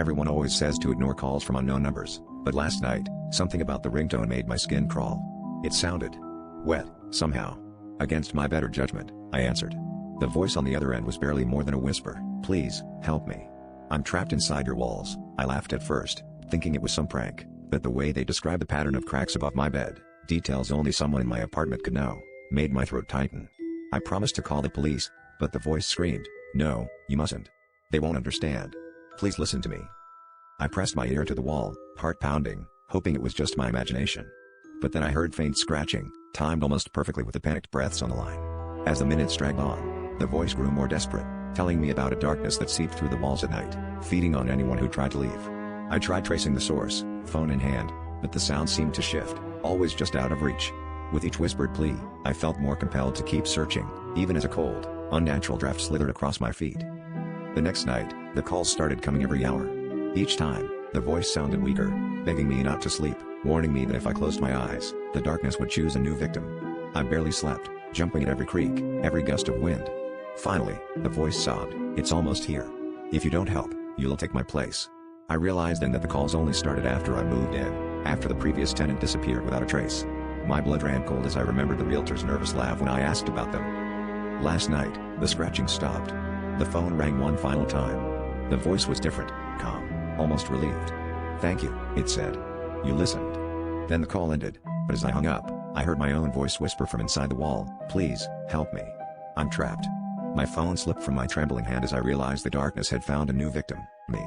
Everyone always says to ignore calls from unknown numbers, but last night, something about the ringtone made my skin crawl. It sounded wet, somehow. Against my better judgment, I answered. The voice on the other end was barely more than a whisper. "Please, help me. I'm trapped inside your walls." I laughed at first, thinking it was some prank, but the way they described the pattern of cracks above my bed, details only someone in my apartment could know, made my throat tighten. I promised to call the police, but the voice screamed, "No, you mustn't. They won't understand. Please listen to me." I pressed my ear to the wall, heart pounding, hoping it was just my imagination. But then I heard faint scratching, timed almost perfectly with the panicked breaths on the line. As the minutes dragged on, the voice grew more desperate, telling me about a darkness that seeped through the walls at night, feeding on anyone who tried to leave. I tried tracing the source, phone in hand, but the sound seemed to shift, always just out of reach. With each whispered plea, I felt more compelled to keep searching, even as a cold, unnatural draft slithered across my feet. The next night, the calls started coming every hour. Each time, the voice sounded weaker, begging me not to sleep, warning me that if I closed my eyes, the darkness would choose a new victim. I barely slept, jumping at every creak, every gust of wind. Finally, the voice sobbed, "It's almost here. If you don't help, you'll take my place." I realized then that the calls only started after I moved in, after the previous tenant disappeared without a trace. My blood ran cold as I remembered the realtor's nervous laugh when I asked about them. Last night, the scratching stopped. The phone rang one final time. The voice was different, calm, almost relieved. "Thank you," it said. "You listened." Then the call ended, but as I hung up, I heard my own voice whisper from inside the wall, "Please, help me. I'm trapped." My phone slipped from my trembling hand as I realized the darkness had found a new victim, me.